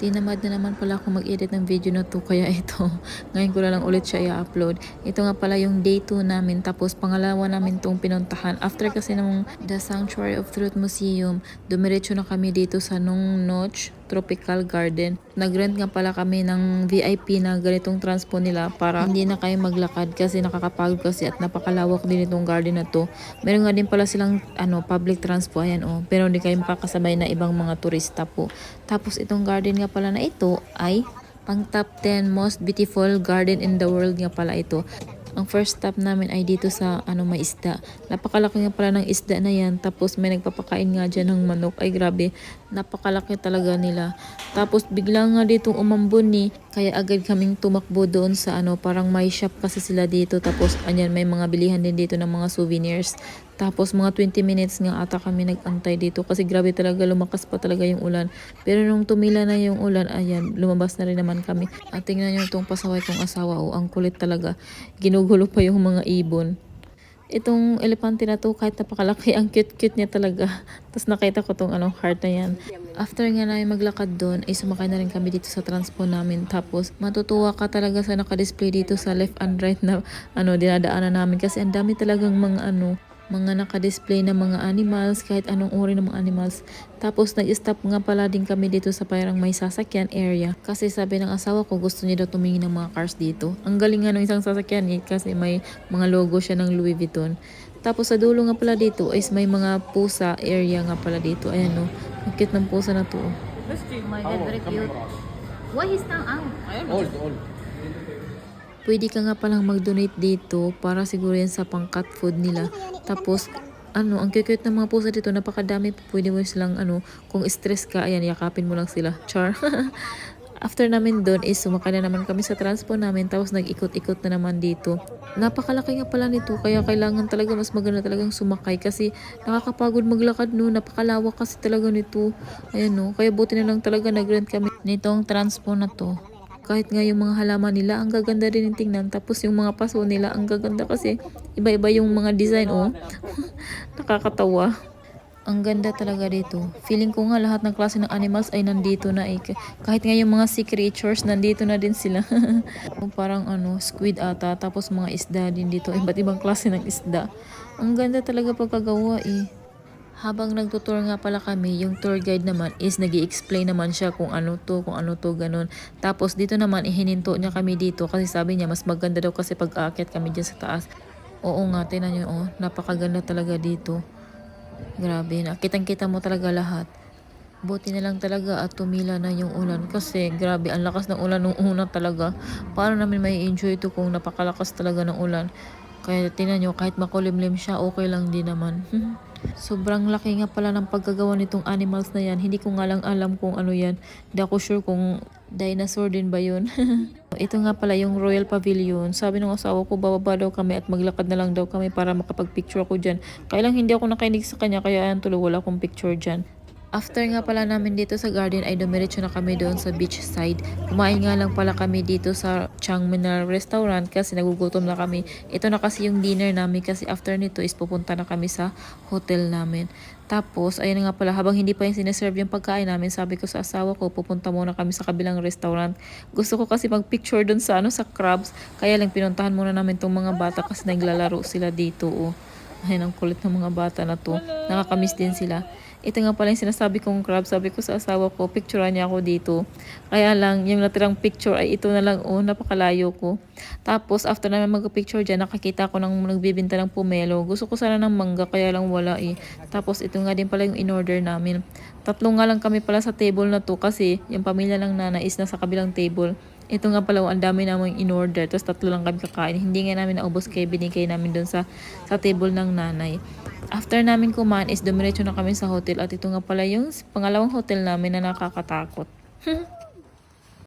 Tinamad na naman pala ako mag-edit ng video na to kaya ito, ngayon ko na lang ulit siya i-upload. Ito nga pala yung day 2 namin tapos pangalawa namin tong pinuntahan. After kasi ng The Sanctuary of Truth Museum, dumiretso na kami dito sa Nong Notch Tropical Garden. Nagrent nga pala kami ng VIP na ganitong transpo nila para hindi na kayo maglakad kasi nakakapagod kasi at napakalawak din itong garden na to. Meron nga din pala silang public transpo, ayan oh, pero hindi kayo makakasabay na ibang mga turista po. Tapos itong garden nga pala na ito ay pang top 10 most beautiful garden in the world nga pala ito. Ang first stop namin ay dito sa may isda. Napakalaki nga pala ng isda na yan. Tapos may nagpapakain nga dyan ng manok. Ay grabe, napakalaki talaga nila. Tapos bigla nga dito umambon ni. Kaya agad kaming tumakbo doon sa parang may shop kasi sila dito. Tapos anyan may mga bilihan din dito ng mga souvenirs. Tapos mga 20 minutes nga ata kami nagantay dito kasi grabe talaga, lumakas pa talaga yung ulan. Pero nung tumila na yung ulan, ayan, lumabas na rin naman kami. At tingnan nyo itong pasaway kong asawa, ang kulit talaga. Ginugulo pa yung mga ibon. Itong elepante na to, kahit napakalaki, ang cute-cute niya talaga. Tapos nakita ko tong heart na yan. After nga namin maglakad doon, ay sumakay na rin kami dito sa transpo namin. Tapos matutuwa ka talaga sa nakadisplay dito sa left and right na dinadaanan namin. Kasi ang dami talagang mga naka-display na mga animals, kahit anong uri ng mga animals. Tapos nag-stop nga pala din kami dito sa parang may sasakyan area. Kasi sabi ng asawa ko gusto niya daw tumingin ng mga cars dito. Ang galing nga ng isang sasakyan kasi may mga logo siya ng Louis Vuitton. Tapos sa dulo nga pala dito is may mga pusa area nga pala dito. Ayan no, ang cute ng pusa na to. Oh my God, very cute. Why is now out? Old. Pwede ka nga palang mag-donate dito para siguro yan sa pang-cat food nila. Tapos, ang cute ng mga pusa dito, napakadami. Pwede mo silang, kung stress ka, ayan, yakapin mo lang sila. Char. After namin doon is sumakay na naman kami sa transpo namin. Tapos nag-ikot-ikot na naman dito. Napakalaki nga pala nito. Kaya kailangan talaga mas maganda talagang sumakay. Kasi nakakapagod maglakad no. Napakalawak kasi talaga nito. Ayan no. Kaya buti na lang talaga nag-rent kami nitong transpo na to. Kahit nga yung mga halaman nila, ang gaganda rin yung tingnan. Tapos yung mga paso nila, ang gaganda kasi iba-iba yung mga design, oh. Nakakatawa. Ang ganda talaga dito. Feeling ko nga lahat ng klase ng animals ay nandito na eh. Kahit nga yung mga sea creatures, nandito na din sila. Parang squid ata. Tapos mga isda din dito. Iba't ibang klase ng isda. Ang ganda talaga pagkagawa eh. Habang nagtutour nga pala kami, yung tour guide naman is nag-i-explain naman siya kung ano to, ganun. Tapos dito naman ihininto niya kami dito kasi sabi niya mas maganda daw kasi pag aakyat kami dyan sa taas. Oo nga, tingnan niyo napakaganda talaga dito. Grabe, nakitang-kita mo talaga lahat. Buti na lang talaga at tumila na yung ulan kasi grabe, ang lakas ng ulan nung una talaga. Paano namin may enjoy ito kung napakalakas talaga ng ulan? Kaya tingnan nyo, kahit makulimlim siya, okay lang din naman. Sobrang laki nga pala ng pagkagawa nitong animals na yan. Hindi ko nga lang alam kung ano yan. Hindi ako sure kung dinosaur din ba yun. Ito nga pala yung Royal Pavilion. Sabi ng asawa ko, bababa daw kami at maglakad na lang daw kami para makapag-picture ako dyan. Kaya lang hindi ako nakainig sa kanya, kaya ayan tuloy wala akong picture dyan. After nga pala namin dito sa garden ay dumiretso na kami doon sa beach side. Kumain nga lang pala kami dito sa Chiang Minar restaurant kasi nagugutom na kami. Ito na kasi yung dinner namin kasi after nito is pupunta na kami sa hotel namin. Tapos, ayun nga pala, habang hindi pa yung sineserve yung pagkain namin, sabi ko sa asawa ko, pupunta muna kami sa kabilang restaurant. Gusto ko kasi mag-picture doon sa sa crabs. Kaya lang pinuntahan muna namin tong mga bata kasi naglalaro sila dito. Oh. Ayun, ang kulit ng mga bata na to. Nakakamiss din sila. Ito nga pala yung sinasabi kong crab. Sabi ko sa asawa ko, picturean niya ako dito. Kaya lang, yung natirang picture ay ito na lang. Napakalayo ko. Tapos, after namin mag-picture dyan, nakakita ko ng nagbibinta ng pomelo. Gusto ko sana ng mangga, kaya lang wala eh. Tapos, ito nga din pala yung in-order namin. Tatlo nga lang kami pala sa table na to kasi yung pamilya lang nana is nasa kabilang table. Ito nga pala, ang dami namang in-order. Tapos, tatlo lang kami kakain. Hindi nga namin naubos kaya binigay namin doon sa table ng nanay. After namin kumain is dumiretso na kami sa hotel at ito nga pala yung pangalawang hotel namin na nakakatakot.